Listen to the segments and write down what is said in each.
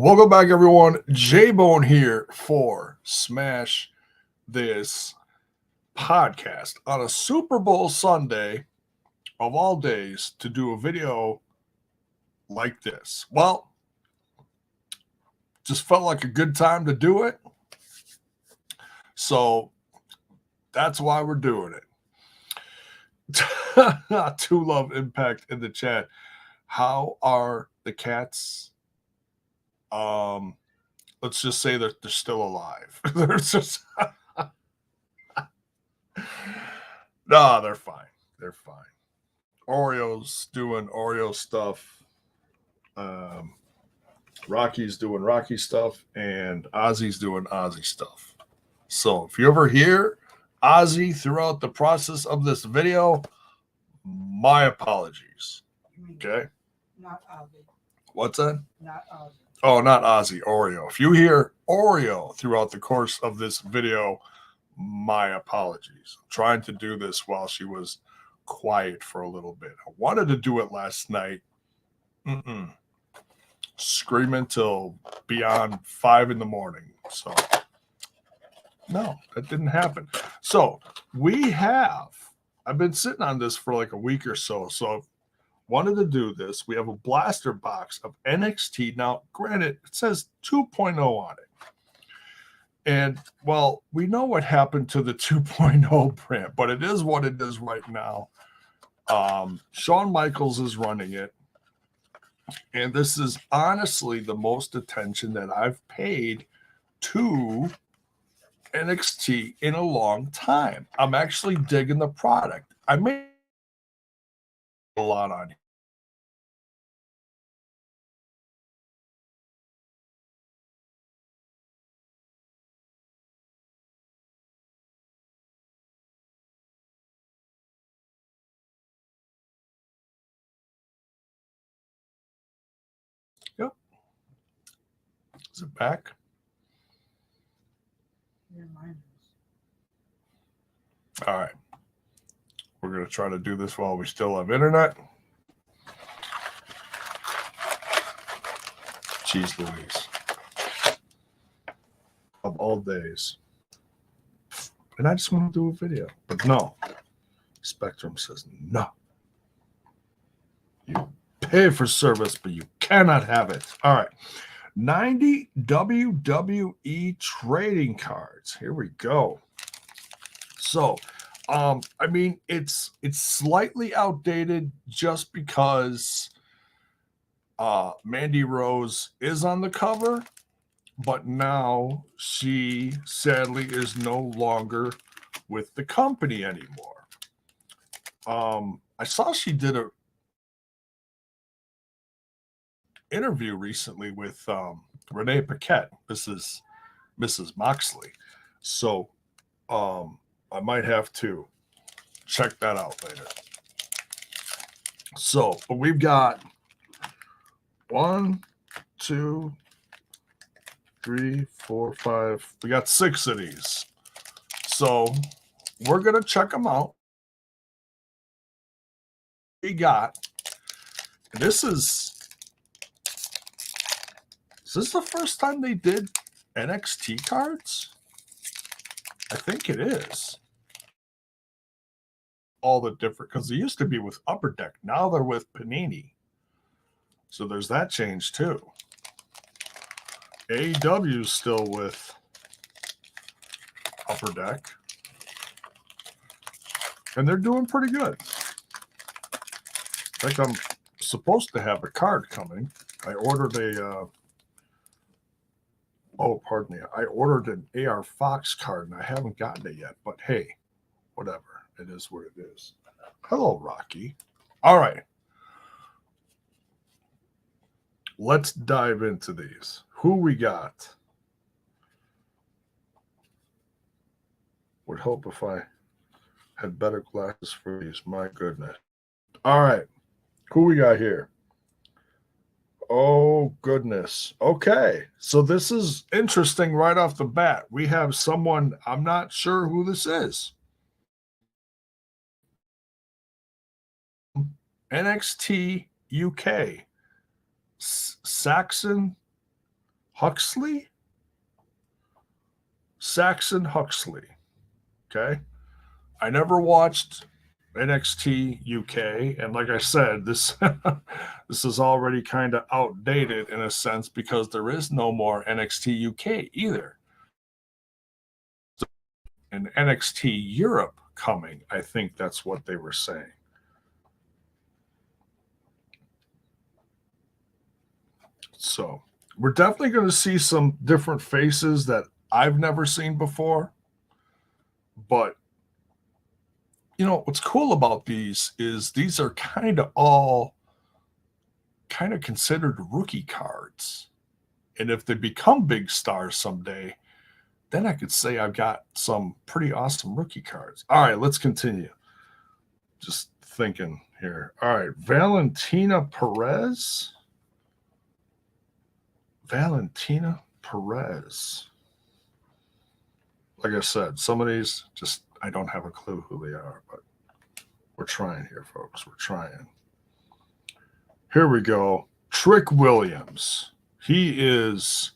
Welcome back, everyone. J-Bone here for Smash This Podcast on a Super Bowl Sunday of all days to do a video like this. Well, just felt like a good time to do it. So that's why we're doing it. Two Love Impact in the chat. How are the cats? Let's just say that they're still alive. They're just no, they're fine. They're fine. Oreo's doing Oreo stuff. Rocky's doing Rocky stuff, and Ozzy's doing Ozzy stuff. So if you ever hear Ozzy throughout the process of this video, my apologies. Okay? Not Ozzy. What's that? Not Ozzy. Oh, not Ozzy, Oreo. If you hear Oreo throughout the course of this video, my apologies. I'm trying to do this while she was quiet for a little bit. I wanted to do it last night. Screaming till beyond 5 a.m. So, no, that didn't happen. So, I've been sitting on this for like a week or so. So, wanted to do this. We have a blaster box of NXT. Now, granted, it says 2.0 on it. And, well, we know what happened to the 2.0 brand, but it is what it is right now. Shawn Michaels is running it. And this is honestly the most attention that I've paid to NXT in a long time. I'm actually digging the product. I made a lot on it. Yep. Is it back? Yeah, mine is. All right. We're going to try to do this while we still have internet. Jeez Louise. Of all days. And I just want to do a video. But no. Spectrum says no. You pay for service, but you cannot have it. All right. 90 WWE trading cards. Here we go. So, I mean, it's slightly outdated just because Mandy Rose is on the cover, but now she sadly is no longer with the company anymore. I saw she did a interview recently with Renee Paquette, Mrs. Moxley. So I might have to check that out later. So, but we've got 1, 2, 3, 4, 5. We got 6 of these. So we're gonna check them out. We got Is this the first time they did NXT cards? I think it is. All the different, because they used to be with Upper Deck. Now they're with Panini. So there's that change too. AEW's still with Upper Deck. And they're doing pretty good. I think I'm supposed to have a card coming. I ordered pardon me. I ordered an AR Fox card and I haven't gotten it yet. But hey, whatever. It is what it is. Hello, Rocky. All right. Let's dive into these. Who we got? Would hope if I had better glasses for these. My goodness. All right. Who we got here? Oh, goodness. Okay. So this is interesting right off the bat. We have someone, I'm not sure who this is. NXT UK. Saxon Huxley? Saxon Huxley. Okay. I never watched NXT UK, and like I said, this this is already kind of outdated in a sense because there is no more NXT UK either. And NXT Europe coming, I think that's what they were saying. So we're definitely going to see some different faces that I've never seen before. But you know what's cool about these is these are kind of all kind of considered rookie cards. And if they become big stars someday, then I could say I've got some pretty awesome rookie cards. All right, let's continue. Just thinking here. All right, Valentina Perez. Valentina Perez. Like I said, some of these just I don't have a clue who they are, but we're trying here, folks. We're trying. Here we go. Trick Williams. He's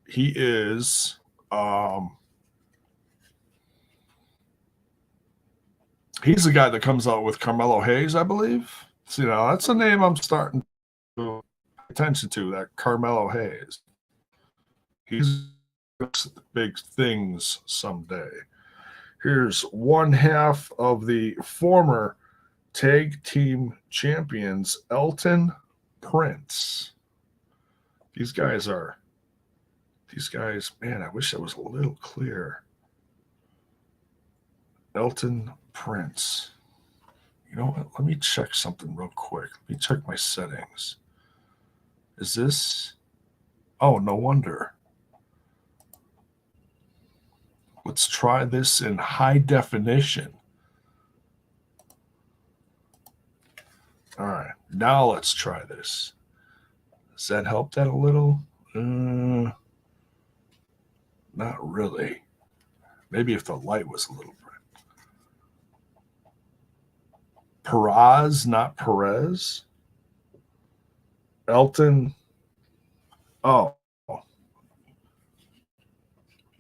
the guy that comes out with Carmelo Hayes, I believe. So, you know, that's a name I'm starting to pay attention to, that Carmelo Hayes. He's big things someday. Here's one half of the former tag team champions, Elton Prince. These guys, man, I wish that was a little clearer. Elton Prince. You know what? Let me check something real quick. Let me check my settings. Is this? Oh, no wonder. Let's try this in high definition. All right, now let's try this. Does that help that a little? Not really. Maybe if the light was a little bright. Peraz, not Perez. Elton. Oh.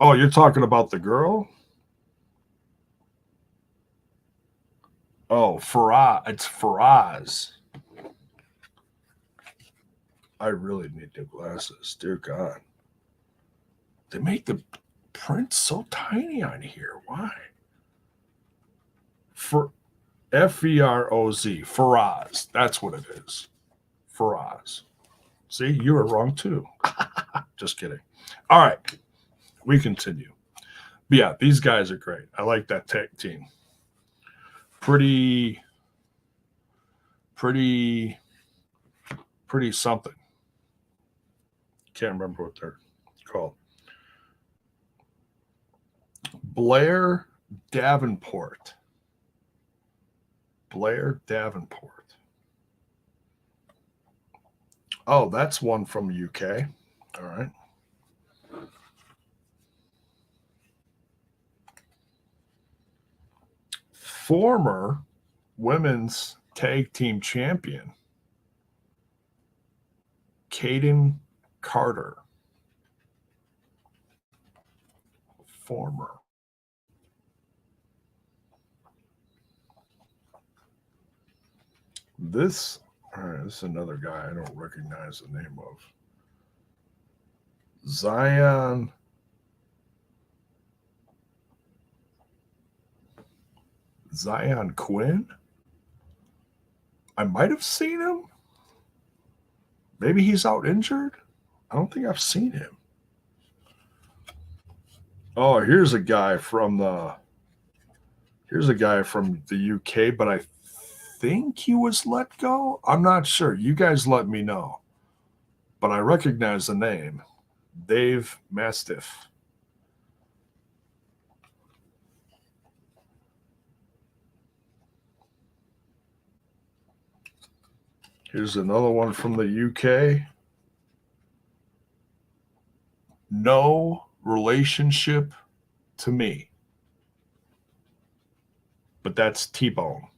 Oh, you're talking about the girl? Oh, Faraz. It's Faraz. I really need new glasses. Dear God. They make the print so tiny on here. Why? For Feroz. Faraz. That's what it is. Faraz. See, you were wrong too. Just kidding. All right. We continue. But yeah, these guys are great. I like that tag team. Pretty something. Can't remember what they're called. Blair Davenport. Blair Davenport. Oh, that's one from UK. All right. Former women's tag team champion, Kaden Carter. Former. This, all right, this is another guy I don't recognize the name of. Zion Quinn? I might have seen him. Maybe he's out injured. I don't think I've seen him. Oh, here's a guy from the UK, but I think he was let go. I'm not sure. You guys let me know. But I recognize the name. Dave Mastiff. Here's another one from the UK. No relationship to me. But that's T-Bone.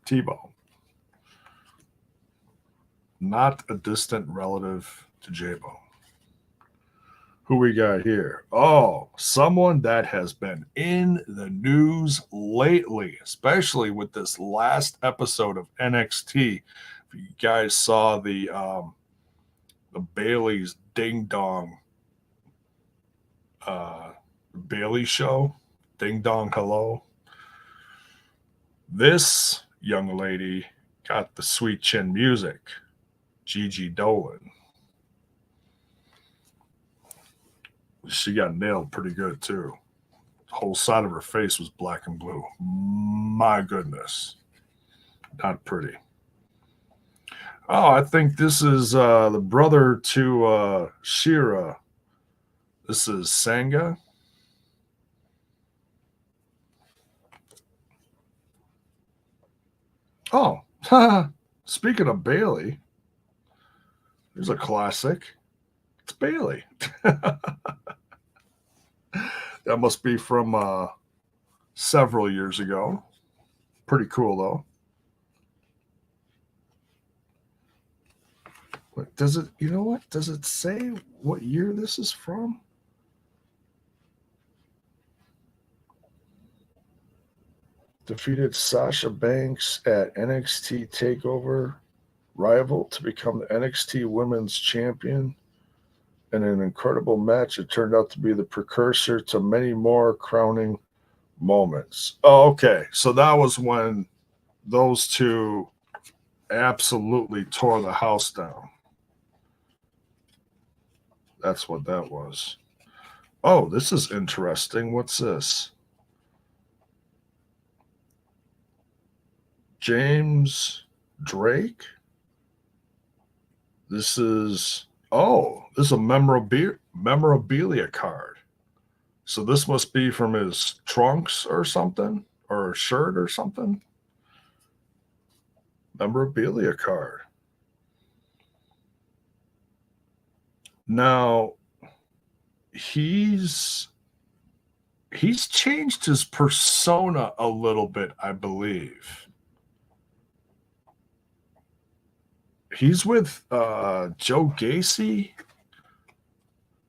T-Bone. Not a distant relative to J-Bo. Who we got here? Oh, someone that has been in the news lately, especially with this last episode of NXT. If you guys saw the Bailey's Ding Dong Bailey show, Ding Dong Hello. This young lady got the sweet chin music, Gigi Dolan. She got nailed pretty good too. The whole side of her face was black and blue. My goodness. Not pretty. Oh, I think this is the brother to Shira. This is Sanga. Oh, speaking of Bailey, there's a classic. It's Bailey. That must be from several years ago. Pretty cool, though. What, does it, you know what? Does it say what year this is from? Defeated Sasha Banks at NXT TakeOver Rival to become the NXT Women's Champion. In an incredible match, it turned out to be the precursor to many more crowning moments. Oh, okay. So that was when those two absolutely tore the house down. That's what that was. Oh, this is interesting. What's this? James Drake? This is a memorabilia card. So this must be from his trunks or something, or a shirt or something. Memorabilia card. Now, he's changed his persona a little bit, I believe. He's with Joe Gacy,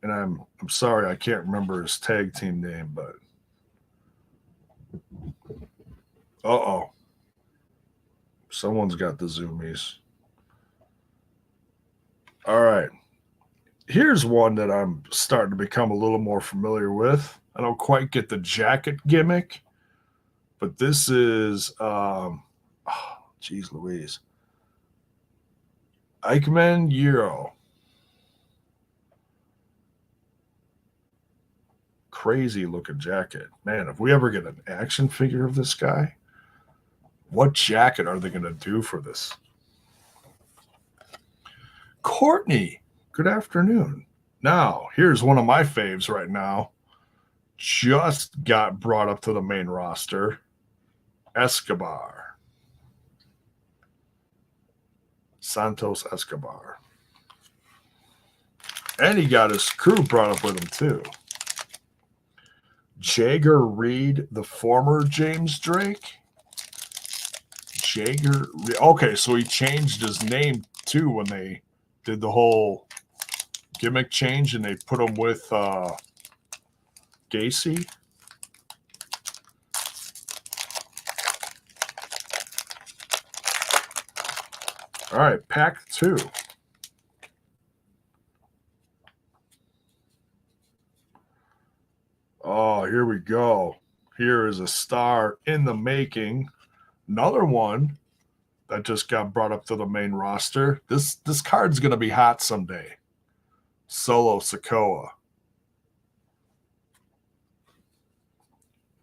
and I'm sorry I can't remember his tag team name, but someone's got the zoomies. All right, here's one that I'm starting to become a little more familiar with. I don't quite get the jacket gimmick, but this is geez Louise. Eichmann Euro. Crazy looking jacket. Man, if we ever get an action figure of this guy, what jacket are they going to do for this? Courtney, good afternoon. Now, here's one of my faves right now. Just got brought up to the main roster. Escobar. Santos Escobar. And he got his crew brought up with him too. Jagger Reed, the former James Drake. Okay, so he changed his name too when they did the whole gimmick change and they put him with Gacy. All right, pack 2. Oh, here we go. Here is a star in the making. Another one that just got brought up to the main roster. This card's going to be hot someday. Solo Sikoa.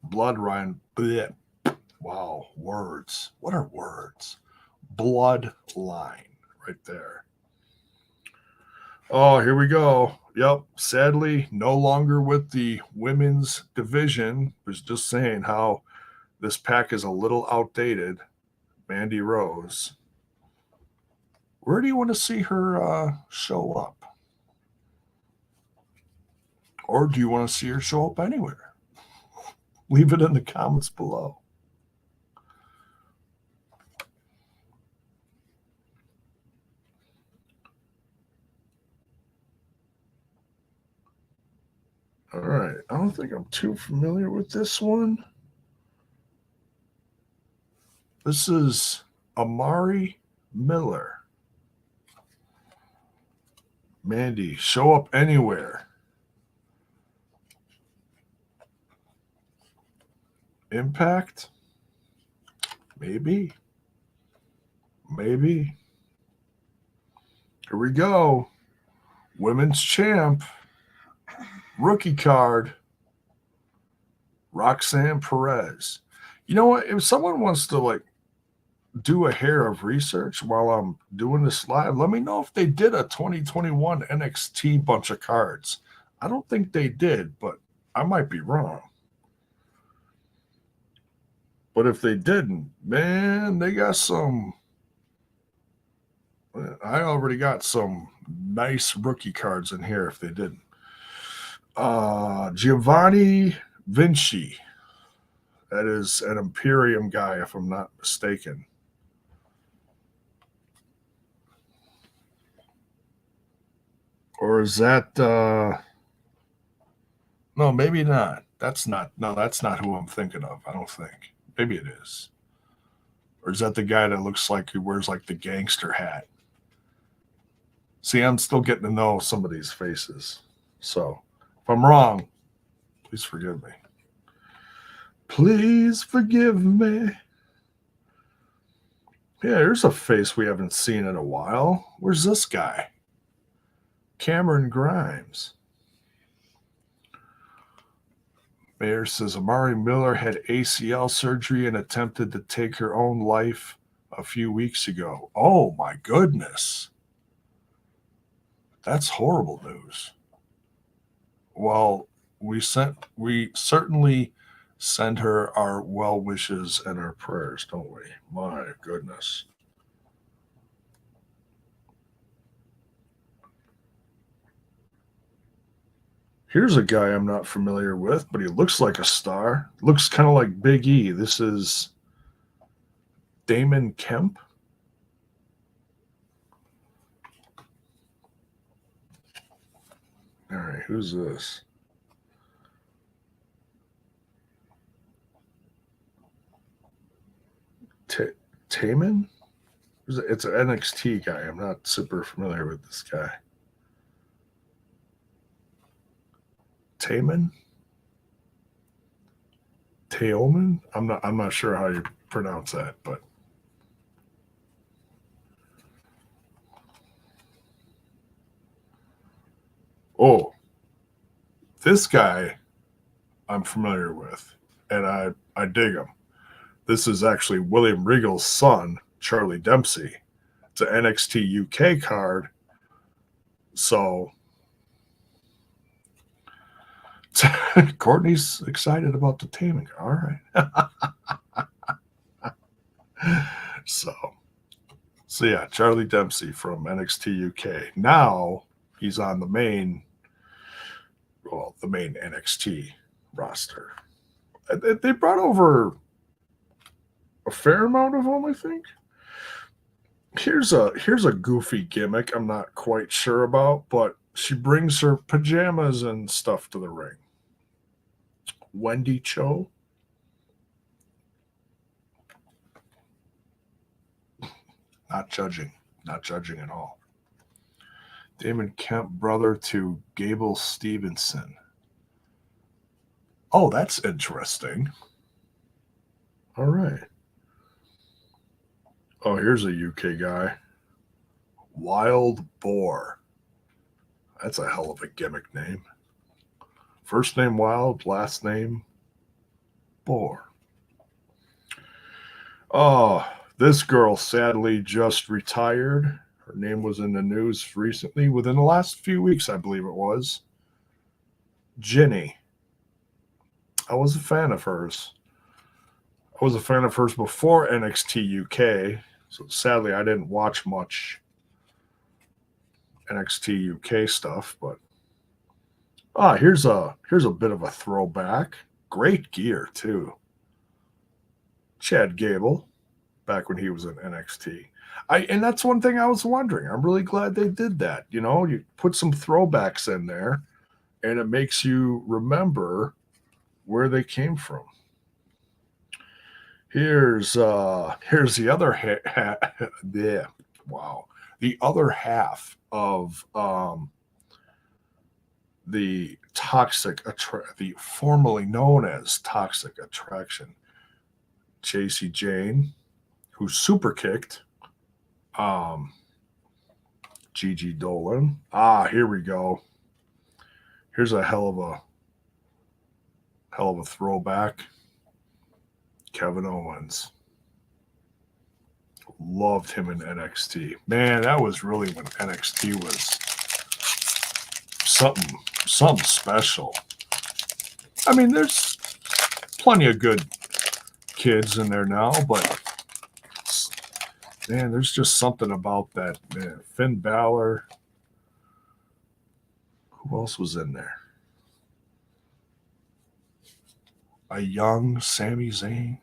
Blood Ryan. Bleh. Wow, words. What are words? Bloodline right there. Oh, here we go. Yep. Sadly, no longer with the women's division. Was just saying how this pack is a little outdated. Mandy Rose. Where do you want to see her show up? Or do you want to see her show up anywhere? Leave it in the comments below. All right. I don't think I'm too familiar with this one. This is Amari Miller. Mandy, show up anywhere. Impact? Maybe. Maybe. Here we go. Women's champ. Rookie card. Roxanne Perez. You know what? If someone wants to like do a hair of research while I'm doing this live, let me know if they did a 2021 NXT bunch of cards. I don't think they did, but I might be wrong. But if they didn't, man, they got some. I already got some nice rookie cards in here if they didn't. Giovanni Vinci. That is an Imperium guy, if I'm not mistaken. Or is that no, maybe not. That's not who I'm thinking of, I don't think. Maybe it is. Or is that the guy that looks like he wears like the gangster hat? See, I'm still getting to know some of these faces. So if I'm wrong, please forgive me. Please forgive me. Yeah, there's a face we haven't seen in a while. Where's this guy? Cameron Grimes. Mayor says Amari Miller had ACL surgery and attempted to take her own life a few weeks ago. Oh my goodness. That's horrible news. Well, we certainly send her our well wishes and our prayers, don't we? My goodness. Here's a guy I'm not familiar with, but he looks like a star. Looks kind of like Big E. This is Damon Kemp. All right, who's this? Taman? It's an NXT guy. I'm not super familiar with this guy. Taman? Teoman? I'm not sure how you pronounce that, but oh, this guy I'm familiar with, and I dig him. This is actually William Regal's son, Charlie Dempsey. It's an NXT UK card. So Courtney's excited about the Taman. All right. So yeah, Charlie Dempsey from NXT UK. Now he's on the main NXT roster. They brought over a fair amount of them, I think. Here's a goofy gimmick I'm not quite sure about, but she brings her pajamas and stuff to the ring. Wendy Cho. Not judging at all. Damon Kemp, brother to Gable Stevenson. Oh, that's interesting. All right. Oh, here's a UK guy. Wild Boar. That's a hell of a gimmick name. First name Wild, last name Boar. Oh, this girl sadly just retired. Her name was in the news recently, within the last few weeks, I believe it was. Ginny. I was a fan of hers. I was a fan of hers before NXT UK. So sadly, I didn't watch much NXT UK stuff, but here's a bit of a throwback. Great gear too. Chad Gable, back when he was in NXT. And that's one thing I was wondering. I'm really glad they did that. You know, you put some throwbacks in there. and it makes you remember where they came from. Here's the other yeah, wow, the other half of the the formerly known as Toxic Attraction, JC Jane, who super kicked Gigi Dolan. Here we go. Here's a hell of a throwback. Kevin Owens. Loved him in NXT. Man, that was really when NXT was something special. I mean, there's plenty of good kids in there now, but man, there's just something about that. Man, Finn Balor. Who else was in there? A young Sami Zayn.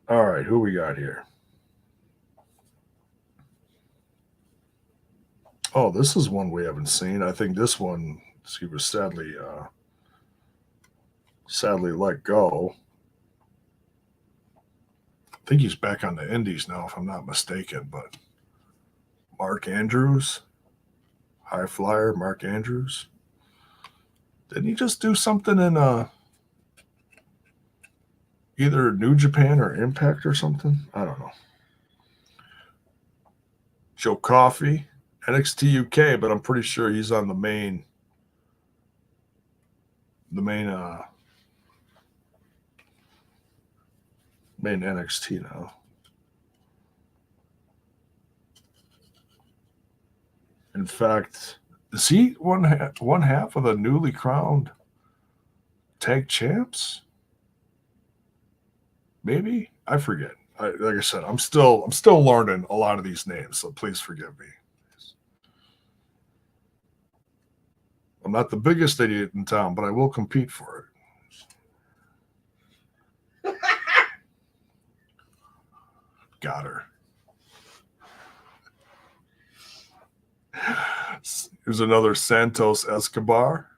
All right, who we got here? Oh, this is one we haven't seen. I think this one he was sadly let go. I think he's back on the Indies now, if I'm not mistaken. But Mark Andrews, high flyer, Mark Andrews. Didn't he just do something in either New Japan or Impact or something? I don't know. Joe Coffey, NXT UK, but I'm pretty sure he's on the main NXT now. In fact, is he one half of the newly crowned tag champs? Maybe, I forget. Like I said, I'm still learning a lot of these names, so please forgive me. I'm not the biggest idiot in town, but I will compete for it. Got her. Here's another Santos Escobar.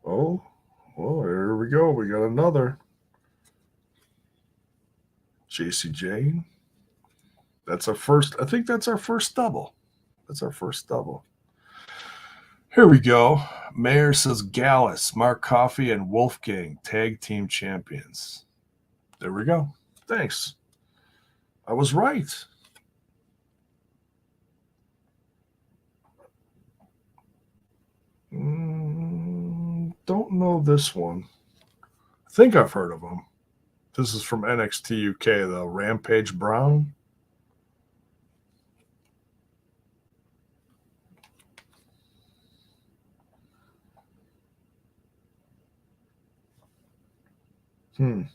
Oh, well, here we go. We got another. JC Jane. That's our first. I think that's our first double. That's our first double. Here we go. Mayor says Gallus, Mark Coffey, and Wolfgang, tag team champions. There we go. Thanks. I was right. Don't know this one. I think I've heard of him. This is from NXT UK, the Rampage Brown. Yeah,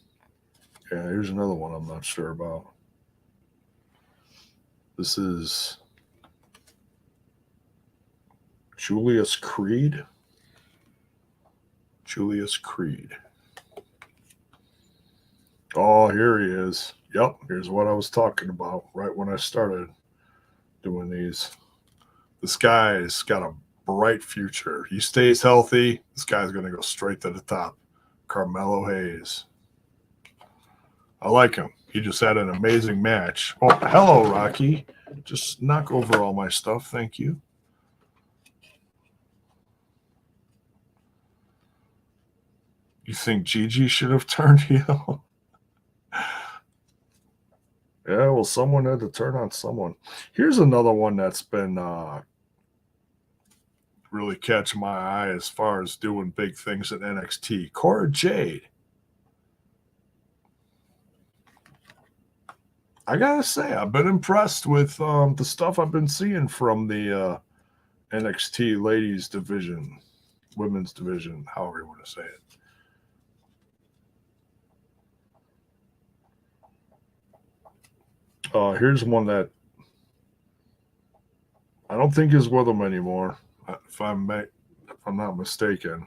here's another one I'm not sure about. This is Julius Creed. Julius Creed. Oh, here he is. Yep, here's what I was talking about right when I started doing these. This guy's got a bright future. He stays healthy, this guy's going to go straight to the top. Carmelo Hayes. I like him. He just had an amazing match. Oh, hello, Rocky. Just knock over all my stuff. Thank you. You think Gigi should have turned heel? Yeah, well, someone had to turn on someone. Here's another one that's been really catching my eye as far as doing big things at NXT. Cora Jade. I gotta say, I've been impressed with the stuff I've been seeing from the NXT ladies division, women's division, however you want to say it. Here's one that I don't think is with them anymore, if I'm not mistaken.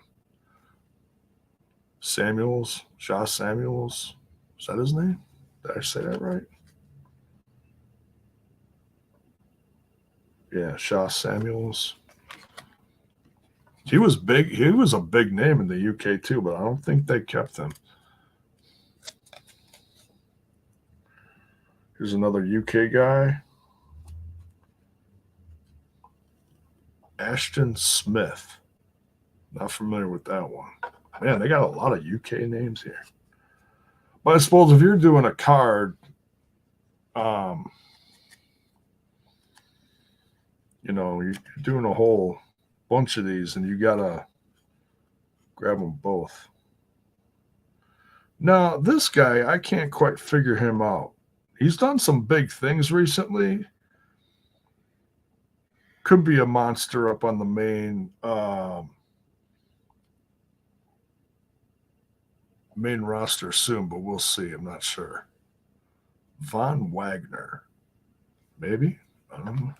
Samuels, Josh Samuels. Is that his name? Did I say that right? Yeah, Shaw Samuels. He was big. He was a big name in the UK too, but I don't think they kept him. Here's another UK guy. Ashton Smith. Not familiar with that one. Man, they got a lot of UK names here. But I suppose if you're doing a card, you know, you're doing a whole bunch of these and you got to grab them both. Now, this guy, I can't quite figure him out. He's done some big things recently. Could be a monster up on the main roster soon, but we'll see. I'm not sure. Von Wagner. Maybe? I don't know.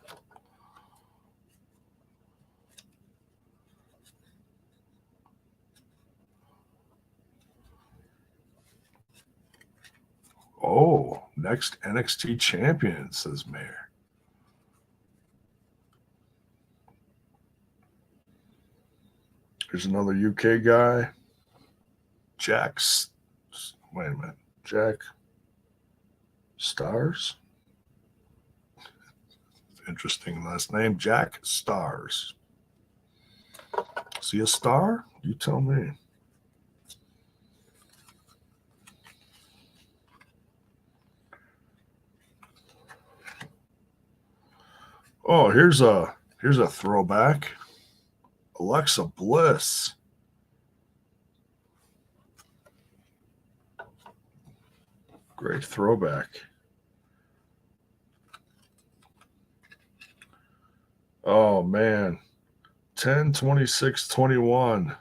Oh, next NXT champion, says Mayor. Here's another UK guy. Wait a minute. Jack Stars? Interesting last name. Jack Stars. Is he a star? You tell me. Oh, here's a throwback. Alexa Bliss. Great throwback. Oh man. 10-26-21.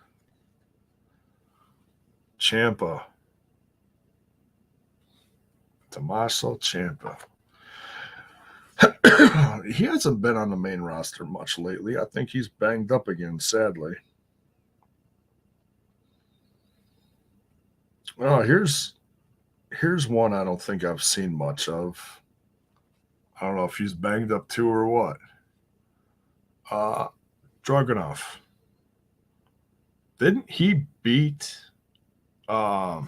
Ciampa. Tommaso Ciampa. He hasn't been on the main roster much lately. I think he's banged up again, sadly. Oh, here's one I don't think I've seen much of. I don't know if he's banged up too or what. Dragunov. Didn't he beat oh,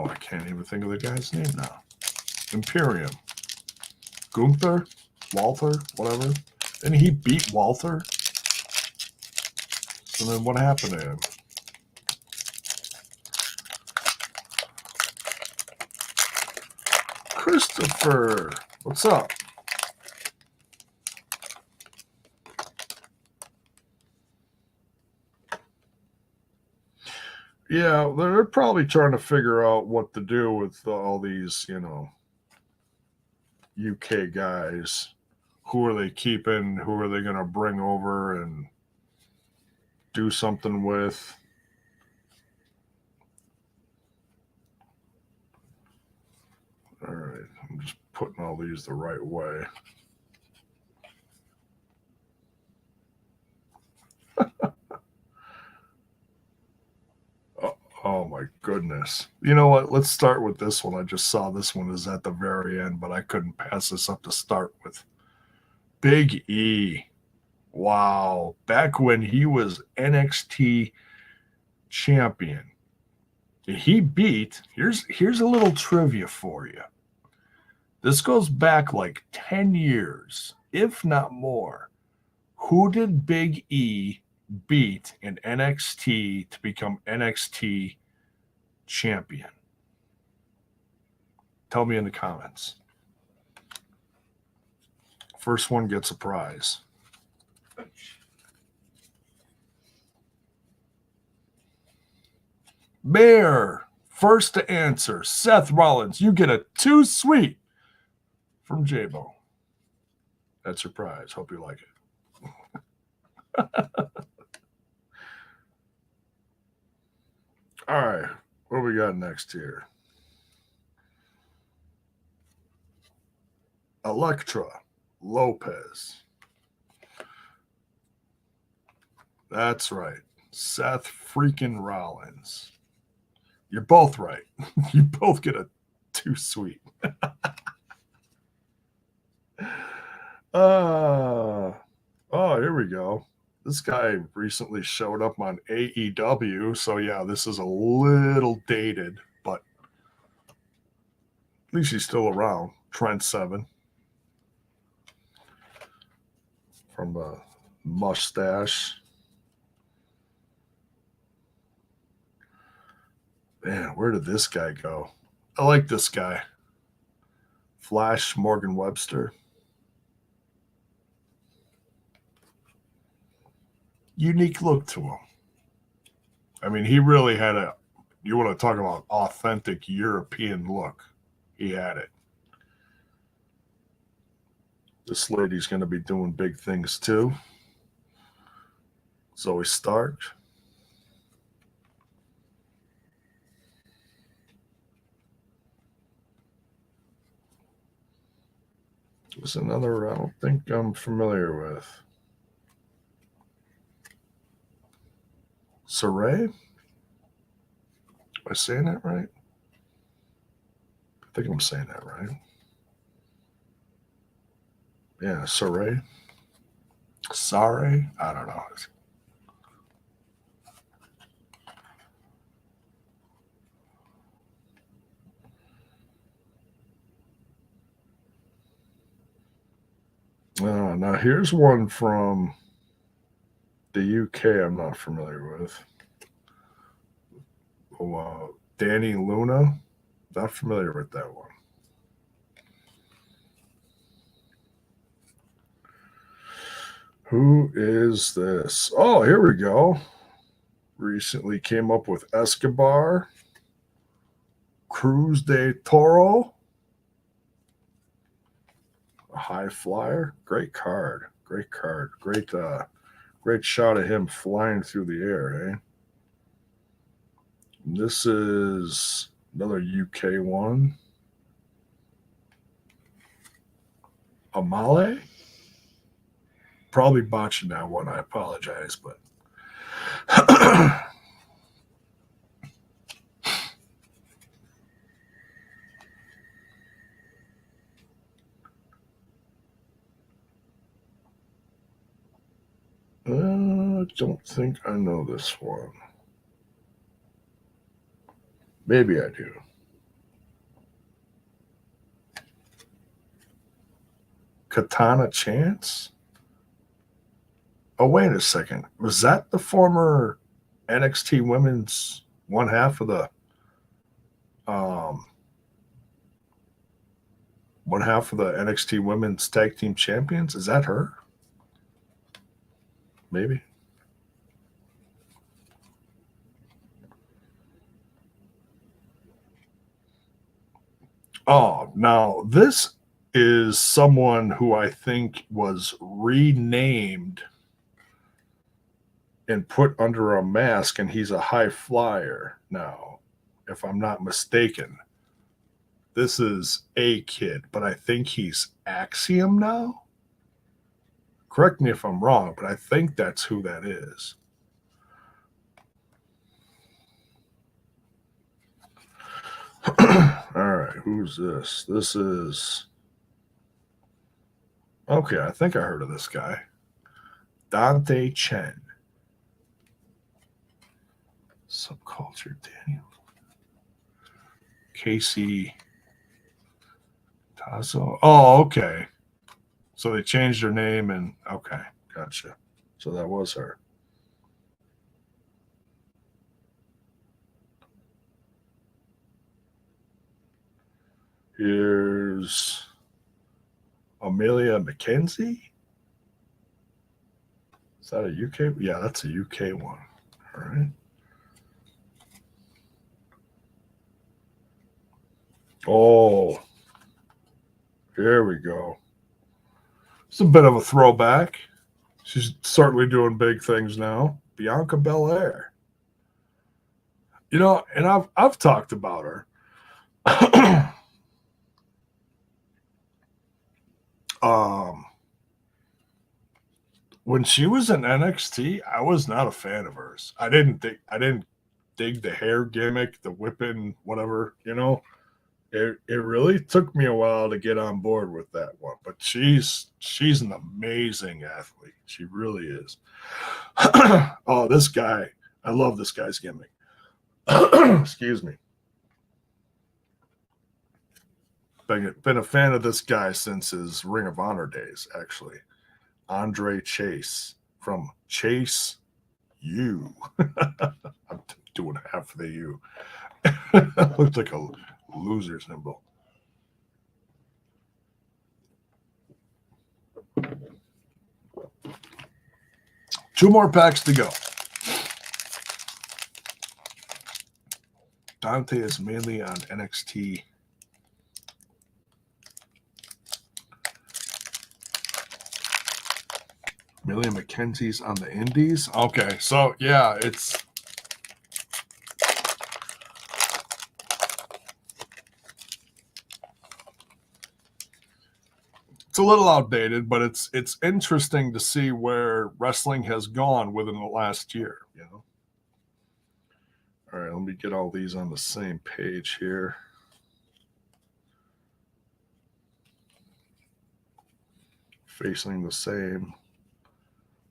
I can't even think of the guy's name now. Imperium. Gunther? Walther? Whatever. Didn't he beat Walther? So then what happened to him? Christopher, what's up? Yeah, they're probably trying to figure out what to do with all these, you know, UK guys. Who are they keeping? Who are they going to bring over and do something with? All right, I'm just putting all these the right way. Oh my goodness. You know what? Let's start with this one. I just saw this one is at the very end, but I couldn't pass this up to start with. Big E. Wow. Back when he was NXT champion. He beat, here's a little trivia for you. This goes back like 10 years, if not more. Who did Big E beat in NXT to become NXT champion? Tell me in the comments. First one gets a prize. Bear, first to answer. Seth Rollins, you get a 2 sweet from J-Bo. That's your prize. Hope you like it. All right, what do we got next here? Elektra Lopez. That's right. Seth freaking Rollins. You're both right. You both get a too sweet. Oh, here we go. This guy recently showed up on AEW. So, yeah, this is a little dated, but at least he's still around. Trent Seven from the mustache. Man, where did this guy go? I like this guy. Flash Morgan Webster. Unique look to him. I mean, he really had a, you want to talk about authentic European look. He had it. This lady's going to be doing big things too. Zoe Stark. There's another I don't think I'm familiar with. Saray? Am I saying that right? I think I'm saying that right. Yeah, Saray. Sare? I don't know. Now here's one from the UK I'm not familiar with. Danny Luna. Not familiar with that one. Who is this? Oh, here we go. Recently came up with Escobar. Cruz de Toro. A high flyer. Great card. Great card. Great shot of him flying through the air, eh? This is another UK one. Amale? Probably botching that one. I apologize, but I don't think I know this one. Maybe I do. Katana Chance? Oh, wait a second. Was that the former NXT Women's one half of the NXT Women's Tag Team Champions? Is that her? Maybe. Oh, now this is someone who I think was renamed and put under a mask, and he's a high flyer now, if I'm not mistaken. This is a kid, but I think he's Axiom now. Correct me if I'm wrong, but I think that's who that is. All right, who's this? This is... Okay, I think I heard of this guy. Dante Chen. Subculture Daniel. Casey Tazo. Oh, okay. So they changed her name and okay, gotcha. So that was her. Here's Amelia McKenzie. Is that a UK? Yeah, that's a UK one. All right. Oh, here we go. It's a bit of a throwback. She's certainly doing big things now. Bianca Belair. You know, and I've talked about her. When she was in NXT, I was not a fan of hers. I didn't dig the hair gimmick, the whipping, whatever, you know. It really took me a while to get on board with that one, but she's an amazing athlete. She really is. Oh, this guy, I love this guy's gimmick. Excuse me. Been a fan of this guy since his Ring of Honor days, actually. Andre Chase from Chase U. I'm doing half of the U. Looks like a loser symbol. Two more packs to go. Dante is mainly on NXT. Million McKenzie's on the Indies. Okay, so yeah, it's a little outdated, but it's interesting to see where wrestling has gone within the last year, you know. All right, let me get all these on the same page here. Facing the same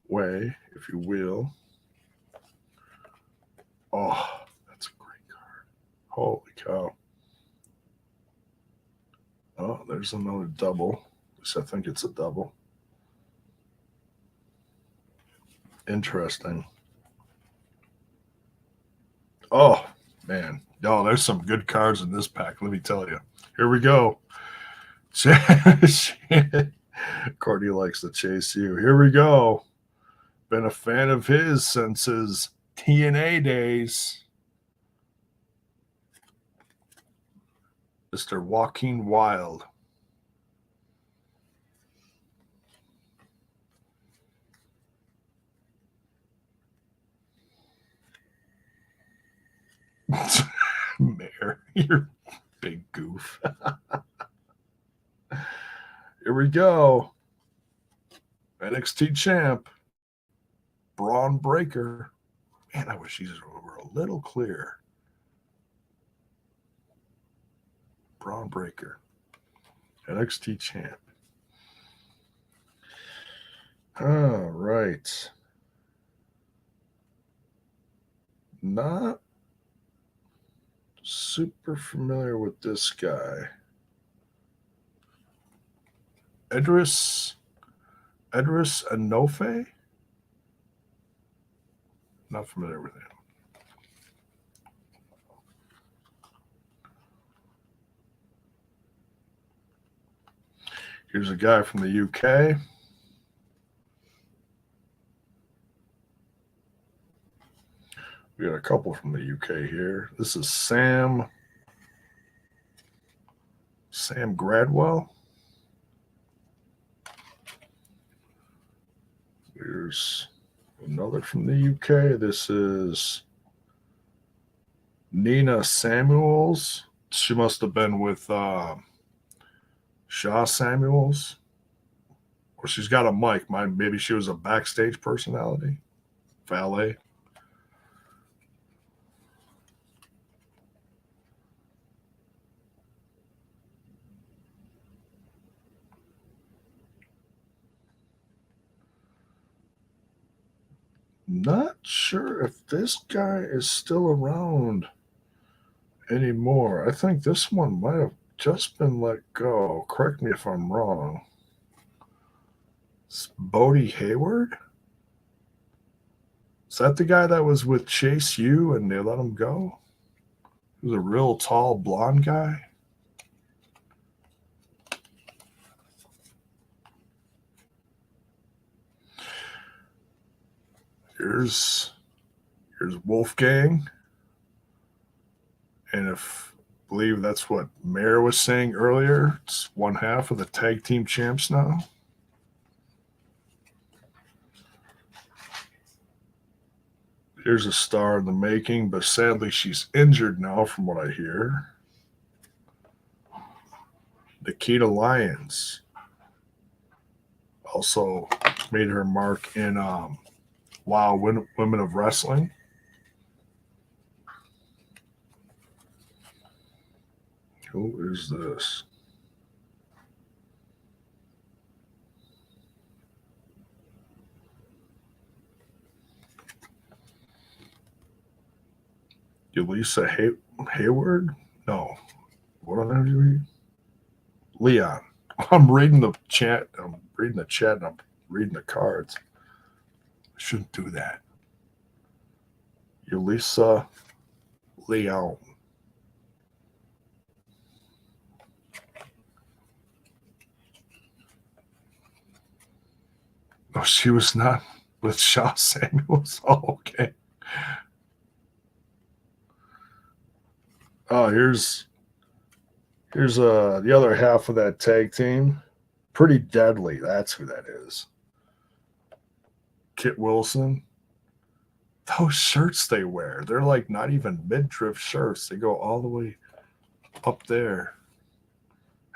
way, if you will. Oh, that's a great card. Holy cow. Oh, there's another double. At least I think it's a double. Interesting. Oh, man. Oh, there's some good cards in this pack, let me tell you. Here we go. Courtney likes to chase you. Here we go. Been a fan of his since his TNA days. Mr. Joaquin Wild. Mayor, you're a big goof. Here we go. NXT champ. Braun Breaker. Man, I wish these were a little clear. Braun Breaker. NXT champ. All right. Not super familiar with this guy. Edris Anofe? Not familiar with him. Here's a guy from the UK. We got a couple from the UK here. This is Sam Gradwell. Here's another from the UK. This is Nina Samuels. She must have been with Shaw Samuels. Or she's got a mic. Maybe she was a backstage personality. Valet. Not sure if this guy is still around anymore. I think this one might have just been let go. Correct me if I'm wrong. It's Bodie Hayward? Is that the guy that was with Chase U and they let him go? He was a real tall blonde guy. Here's Wolfgang. And if I believe that's what Mayor was saying earlier, it's one half of the tag team champs now. Here's a star in the making, but sadly she's injured now from what I hear. Nikita Lyons also made her mark in Wow Women of Wrestling. Who is this? Elisa Hayward? No. What on earth you read? Leon. I'm reading the chat. I'm reading the chat and I'm reading the cards. I shouldn't do that. Elisa Leon. Oh, she was not with Shaw Samuels. Oh, okay. Oh, here's the other half of that tag team. Pretty Deadly. That's who that is. Kit Wilson. Those shirts they wear, they're like not even midriff shirts. They go all the way up there.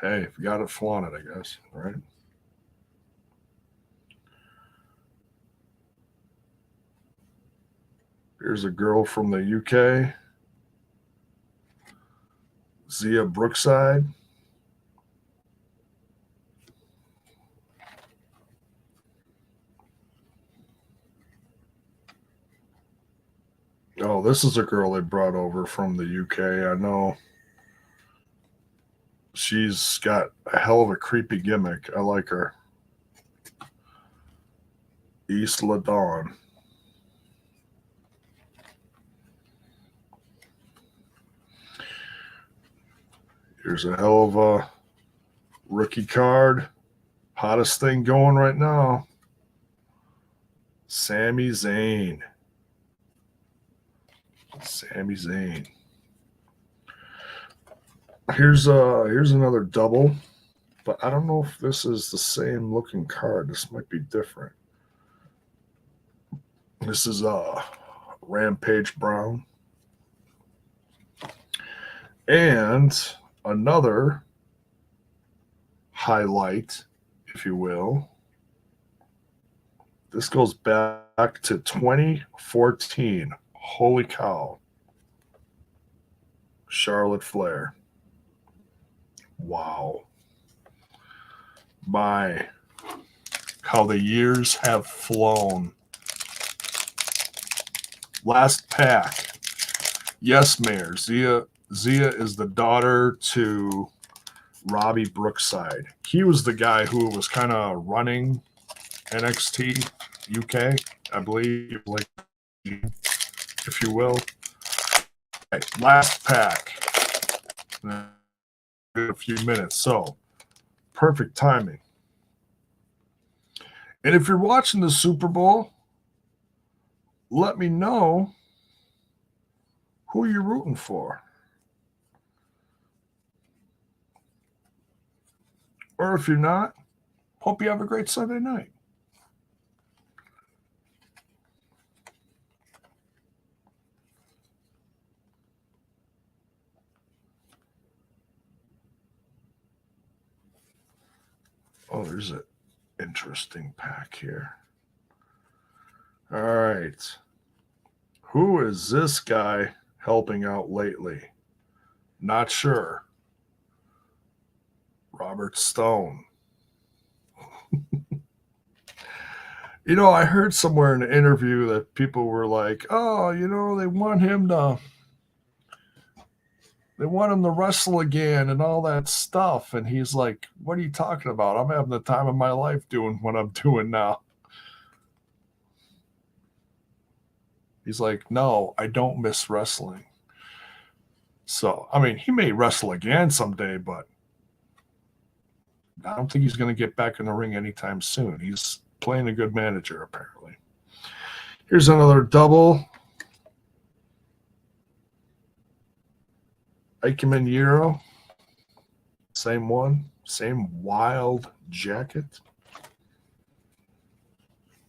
Hey, if you got it, flaunt it, I guess, right? Here's a girl from the UK, Zia Brookside. Oh, this is a girl they brought over from the UK. I know she's got a hell of a creepy gimmick. I like her. Isla Dawn. Here's a hell of a rookie card. Hottest thing going right now. Sami Zayn. Sami Zayn. Here's another double, but I don't know if this is the same looking card. This might be different. This is Rampage Brown. And another highlight, if you will. This goes back to 2014. Holy cow. Charlotte Flair. Wow. My, how the years have flown. Last pack. Yes, Mayor. Zia is the daughter to Robbie Brookside. He was the guy who was kind of running NXT UK, I believe, like, if you will. Okay, last pack. In a few minutes, so perfect timing. And if you're watching the Super Bowl, let me know who you're rooting for. Or if you're not, hope you have a great Sunday night. Oh, there's an interesting pack here. All right. Who is this guy helping out lately? Not sure. Robert Stone. You know, I heard somewhere in an interview that people were like, oh, you know, they want him to wrestle again and all that stuff. And he's like, what are you talking about? I'm having the time of my life doing what I'm doing now. He's like, no, I don't miss wrestling. So, I mean, he may wrestle again someday, but I don't think he's going to get back in the ring anytime soon. He's playing a good manager, apparently. Here's another double. Ikemen Euro. Same one. Same wild jacket.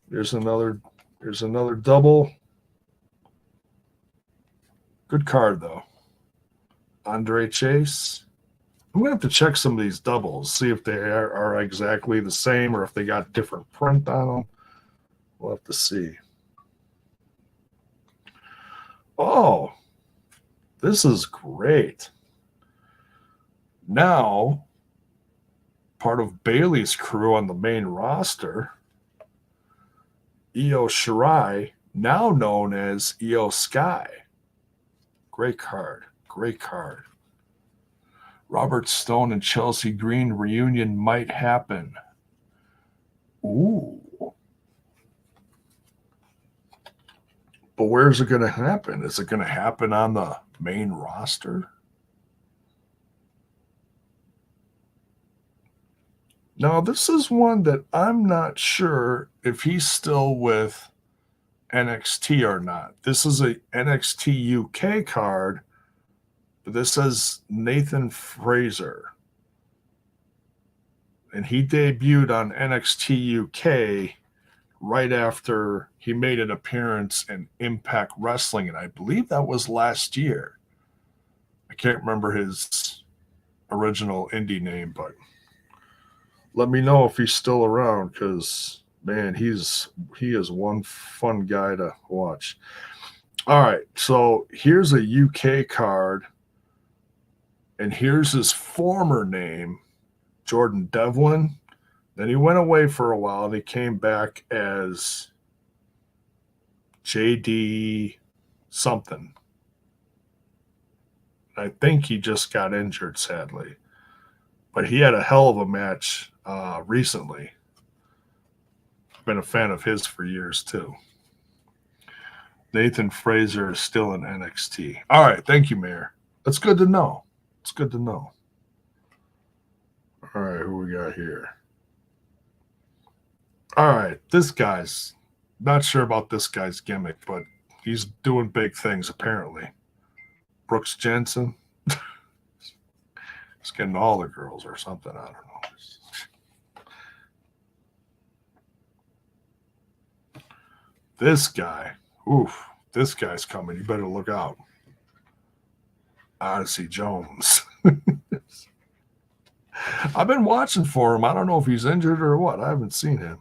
Here's another double. Good card, though. Andre Chase. I'm going to have to check some of these doubles, see if they are exactly the same or if they got different print on them. We'll have to see. Oh, this is great. Now, part of Bailey's crew on the main roster, Io Shirai, now known as Io Sky. Great card. Great card. Robert Stone and Chelsea Green reunion might happen. Ooh. But where's it going to happen? Is it going to happen on the main roster? Now, this is one that I'm not sure if he's still with NXT or not. This is a NXT UK card. This says Nathan Fraser. And he debuted on NXT UK right after he made an appearance in Impact Wrestling. And I believe that was last year. I can't remember his original indie name, but let me know if he's still around, because, man, he is one fun guy to watch. All right, so here's a UK card, and here's his former name, Jordan Devlin. Then he went away for a while, and he came back as JD something. I think he just got injured, sadly. But he had a hell of a match recently. I've been a fan of his for years, too. Nathan Fraser is still in NXT. All right, thank you, Mayor. That's good to know. It's good to know. All right, who we got here? All right, this guy's not sure about this guy's gimmick, but he's doing big things apparently. Brooks Jensen. He's getting all the girls or something. I don't know. This guy. Oof. This guy's coming. You better look out. Odyssey Jones. I've been watching for him. I don't know if he's injured or what. I haven't seen him.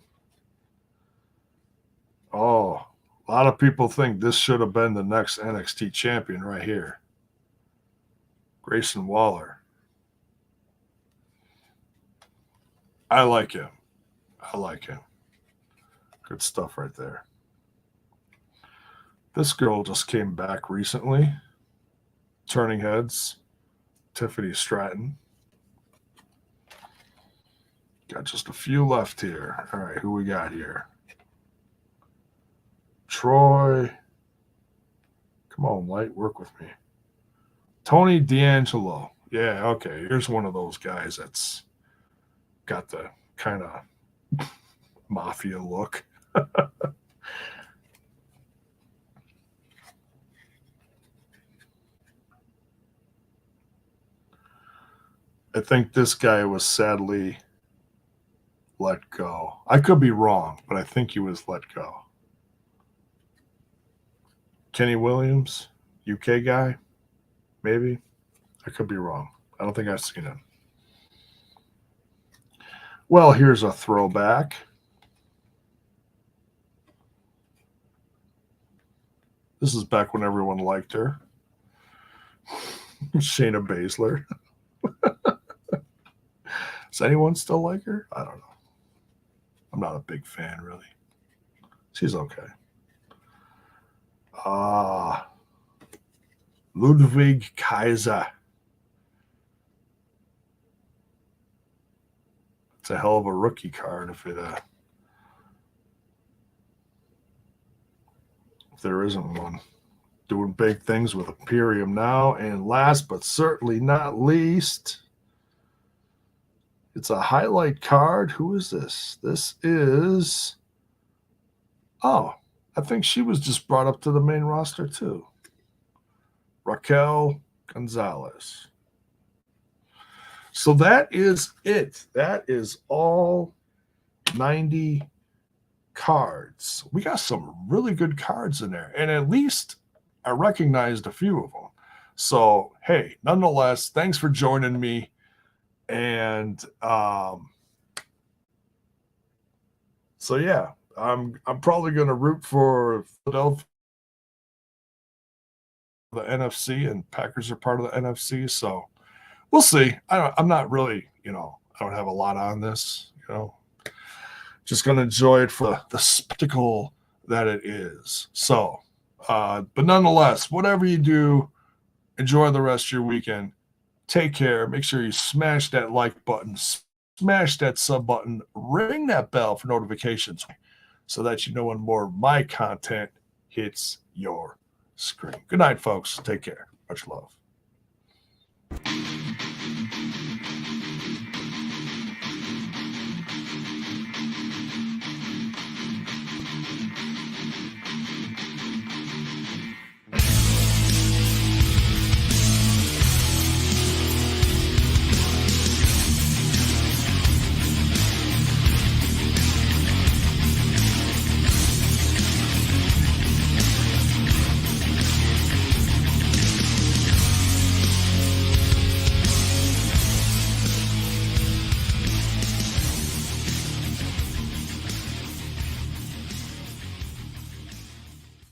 Oh, a lot of people think this should have been the next NXT champion right here. Grayson Waller. I like him. I like him. Good stuff right there. This girl just came back recently. Turning heads. Tiffany Stratton. Got just a few left here. All right, who we got here? Troy. Come on, Light, work with me. Tony D'Angelo. Yeah, okay. Here's one of those guys that's got the kind of mafia look. I think this guy was sadly let go. I could be wrong, but I think he was let go. Kenny Williams, UK guy, maybe. I could be wrong. I don't think I've seen him. Well, here's a throwback. This is back when everyone liked her. Shayna Baszler. Does anyone still like her? I don't know. I'm not a big fan, really. She's okay. Ludwig Kaiser. It's a hell of a rookie card if there isn't one. Doing big things with Imperium now. And last but certainly not least, it's a highlight card. Who is this? This is... Oh, I think she was just brought up to the main roster too. Raquel Gonzalez. So that is it. That is all 90 cards. We got some really good cards in there. And at least I recognized a few of them. So, hey, nonetheless, thanks for joining me. And so, yeah, I'm probably going to root for Philadelphia, the NFC, and Packers are part of the NFC. So we'll see. I'm not really, I don't have a lot on this, just going to enjoy it for the spectacle that it is. So, but nonetheless, whatever you do, enjoy the rest of your weekend. Take care. Make sure you smash that like button, smash that sub button, ring that bell for notifications so that you know when more of my content hits your screen. Good night, folks. Take care. Much love.